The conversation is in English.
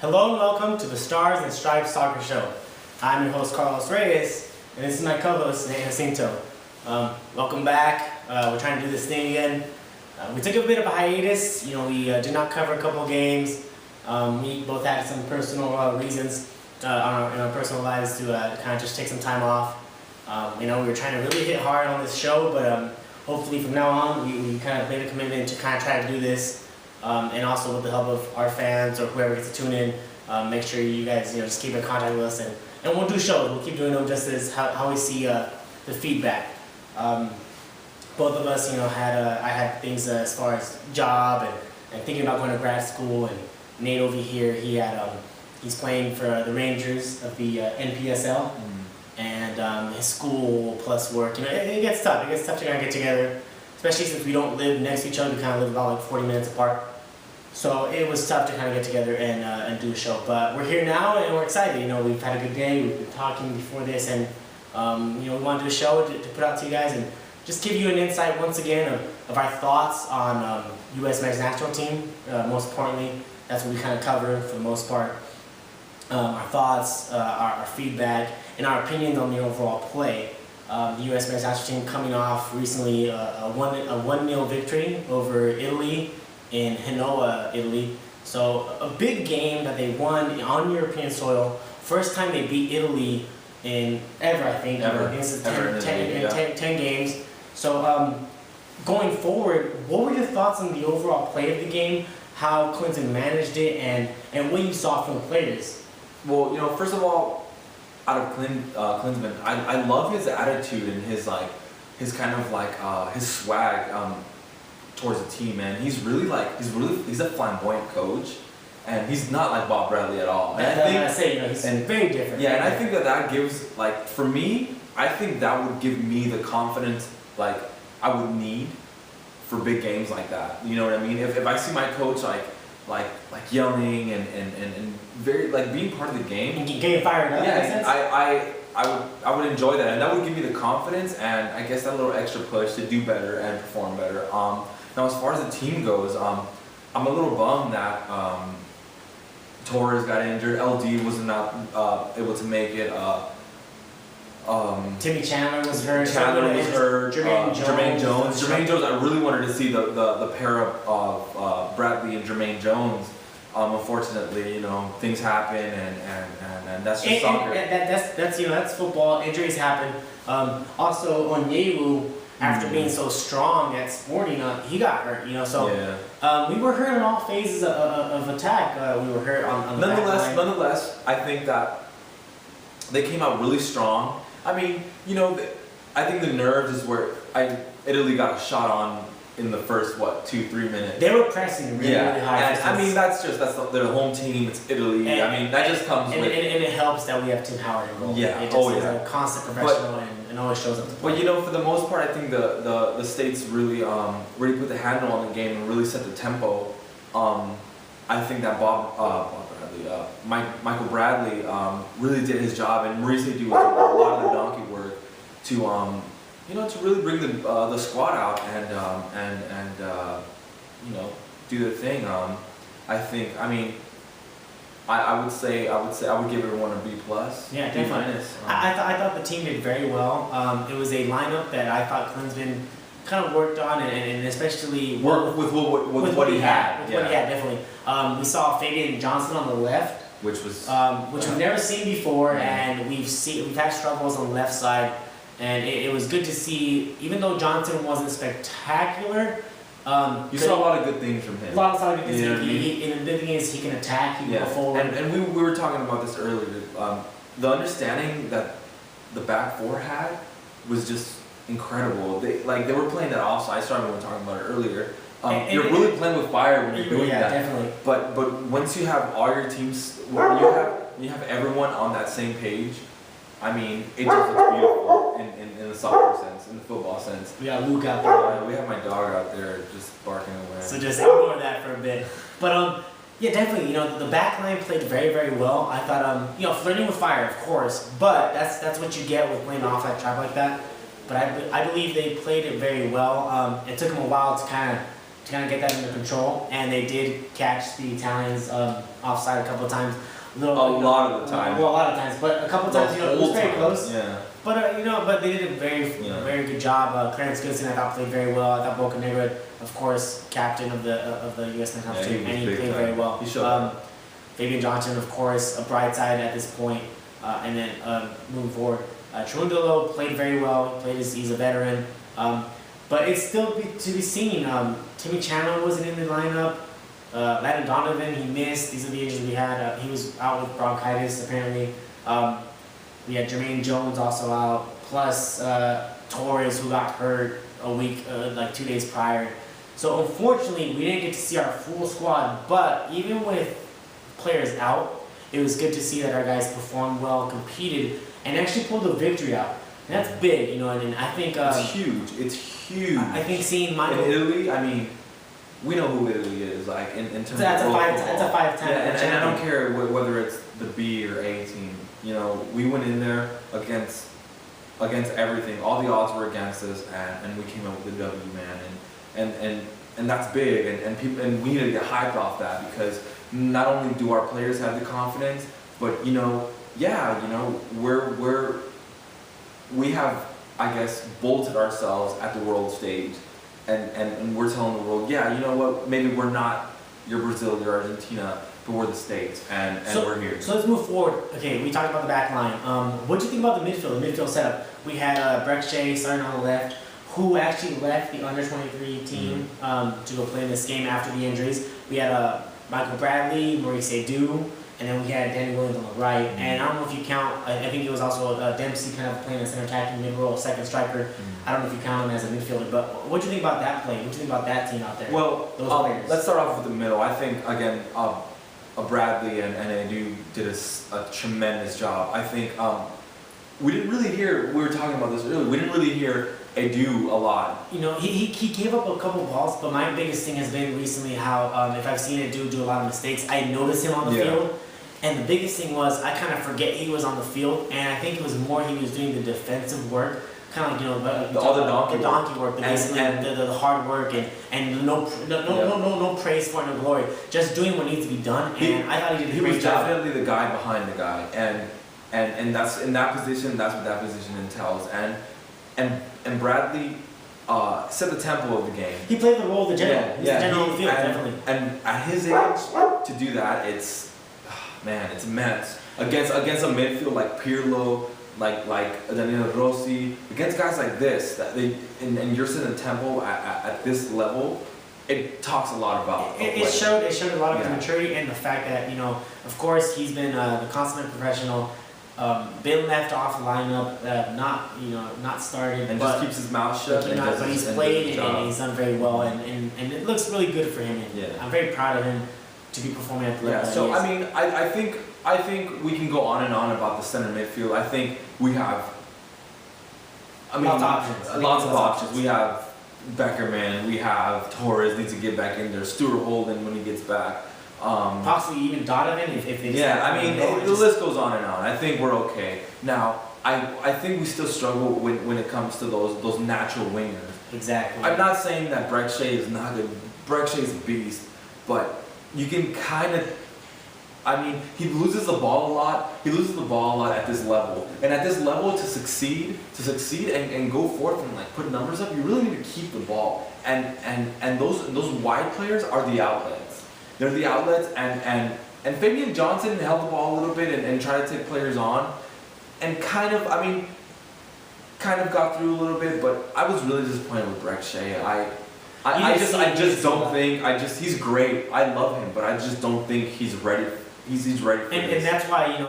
Hello and welcome to the Stars and Stripes Soccer Show. I'm your host Carlos Reyes, and this is my co-host Nate Jacinto. Welcome back. We're trying to do this thing again. We took a bit of a hiatus. We did not cover a couple of games. We both had some personal reasons in our personal lives to kind of just take some time off. We were trying to really hit hard on this show, but hopefully from now on we kind of made a commitment to kind of try to do this. And also with the help of our fans or whoever gets to tune in, make sure you guys just keep in contact with us, and we'll do shows. We'll keep doing them just as how we see the feedback. Both of us, I had things as far as job and thinking about going to grad school, and Nate over here, he's playing for the Rangers of the NPSL, and his school plus work. It gets tough. It gets tough to kind of get together, especially since we don't live next to each other. We kind of live about 40 minutes apart. So it was tough to kind of get together and do a show. But we're here now and we're excited. We've had a good day. We've been talking before this, and we want to do a show to put out to you guys and just give you an insight once again of our thoughts on U.S. men's national team. Most importantly, that's what we kind of cover for the most part. Our thoughts, our feedback, and our opinions on the overall play. The U.S. men's national team coming off recently a 1-0 victory over Italy in Genoa, Italy. So a big game that they won on European soil. First time they beat Italy in ever, I think. Against 10 games. So going forward, what were your thoughts on the overall play of the game, how Clinton managed it, and what you saw from the players? Well, first of all, out of Klinsmann, I love his attitude and his kind of his swag towards the team, man. He's a flamboyant coach, and he's not like Bob Bradley at all. He's very different. Yeah, and I think that gives, for me, I think that would give me the confidence I would need for big games like that. You know what I mean? If I see my coach like yelling and very being part of the game and getting fired up. Yeah, I would enjoy that, and that would give me the confidence and I guess that little extra push to do better and perform better. Now as far as the team goes, I'm a little bummed that Torres got injured. LD was not able to make it. Timmy Chandler was hurt. Jermaine Jones. I really wanted to see the pair of Bradley and Jermaine Jones. Unfortunately, things happen, and that's just soccer. That's football. Injuries happen. Also, Onyewu, after being so strong at Sporting, he got hurt. We were hurt in all phases of attack. We were hurt on the Nonetheless, I think that they came out really strong. I mean, I think the nerves is where Italy got a shot on in the first 2-3 minutes. They were pressing really high. And, I mean, that's their home team. It's Italy. That just comes with. And it helps that we have Tim Howard involved. Yeah. He's a constant professional and always shows up to play. But for the most part, I think the States really put the handle on the game and really set the tempo. I think that Michael Bradley really did his job, and Maurice did a lot of the donkey work to really bring the squad out and do their thing. I would give everyone a B+. Yeah, definitely. I thought the team did very well. It was a lineup that I thought Klinsmann kind of worked on, and especially with what he had. What he had, definitely. We saw Fabian Johnson on the left, which we've never seen before, and we've had struggles on the left side, and it was good to see. Even though Johnson wasn't spectacular, you saw a lot of good things from him. A lot of good things. And the thing is, he can attack. He can go forward. And we were talking about this earlier. The understanding that the back four had was just incredible. They were playing that offside. Sorry, we were talking about it earlier. You're really playing with fire when you're doing that. Definitely. But once you have all your teams, when you have everyone on that same page, I mean, it just looks beautiful in the soccer sense, in the football sense. We got Luke out there. We have my dog out there just barking away. So just ignore that for a bit. But definitely. The back line played very, very well. I thought, flirting with fire, of course, but that's what you get with playing off that trap like that. But I believe they played it very well. It took them a while to kind of kind of get that under control, and they did catch the Italians offside a couple of times. A lot of the time. Well, a lot of times, but a couple of times, it was very close. Yeah. But but they did a very good job. Clarence Goodson, I thought, played very well. I thought Bocanegra, of course, captain of the USMNT team, and he played very well. He showed Fabian Johnson, of course, a bright side at this point, and then moving forward, Cherundolo played very well. He's a veteran, but it's still to be seen. Timmy Chandler wasn't in the lineup. Landon Donovan, he missed. These are the injuries we had. He was out with bronchitis, apparently. We had Jermaine Jones also out, plus Torres, who got hurt a week, like 2 days prior. So unfortunately, we didn't get to see our full squad, but even with players out, it was good to see that our guys performed well, competed, and actually pulled the victory out. And that's big, and I think... it's huge. It's huge. I think seeing Michael... In Italy, I mean... We know who Italy is, like in terms of that's a 5-10. And I don't care whether it's the B or A team. We went in there against everything. All the odds were against us, and we came up with the W, man. And that's big, and people, and we need to get hyped off that, because not only do our players have the confidence, but we have, I guess, bolted ourselves at the world stage. And we're telling the world, yeah, you know what, maybe we're not your Brazil, your Argentina, but we're the States, and we're here. So let's move forward. Okay, we talked about the back line. What do you think about the midfield setup? We had Breck Shea starting on the left, who actually left the under-23 team to go play in this game after the injuries. We had Michael Bradley, Maurice Edu, and then we had Danny Williams on the right. And I don't know if you count, I think it was also Dempsey kind of playing as an attacking mid-role, second striker. I don't know if you count him as a midfielder, but what do you think about that play? What do you think about that team out there? Well, let's start off with the middle. I think, again, Bradley and Edu did a tremendous job. I think we didn't really hear, we were talking about this earlier, we didn't really hear Edu a lot. He gave up a couple balls, but my biggest thing has been recently how if I've seen Edu do a lot of mistakes, I notice him on the field. And the biggest thing was I kind of forget he was on the field, and I think it was more he was doing the defensive work, kind of like all the donkey work, basically the hard work and no praise for it, no glory, just doing what needs to be done. And I thought he did a great job. He was definitely the guy behind the guy, and that's in that position. That's what that position entails. And Bradley set the tempo of the game. He played the role of the general. He's the general of the field, definitely. And at his age, to do that, it's immense. Against a midfield like Pirlo, like Danilo Rossi, against guys like this, that and you're setting the tempo at this level, it talks a lot about. It showed a lot of the maturity and the fact that of course he's been the consummate professional. Been left off the lineup, not started, and just keeps his mouth shut. But he's played and he's done very well, and it looks really good for him. And I'm very proud of him to be performing at the level. Yeah. So I mean, I think we can go on and on about the center midfield. I think we have. Lots of options. We have Beckerman. We have Torres needs to get back in there. Stuart Holden when he gets back. Possibly even Donovan if they the list goes on and on. I think we're okay. Now, I think we still struggle when it comes to those natural wingers. Exactly. I'm not saying that Breck Shea is not good. Breck Shea is a beast, but you can kind of. I mean, he loses the ball a lot. He loses the ball a lot at this level, and at this level, to succeed and go forth and put numbers up, you really need to keep the ball. And those wide players are the outlets. They're the outlets, and Fabian Johnson held the ball a little bit and tried to take players on, and kind of got through a little bit. But I was really disappointed with Breck Shea. I just don't think he's great. I love him, but I just don't think he's ready. He's ready for this. And that's why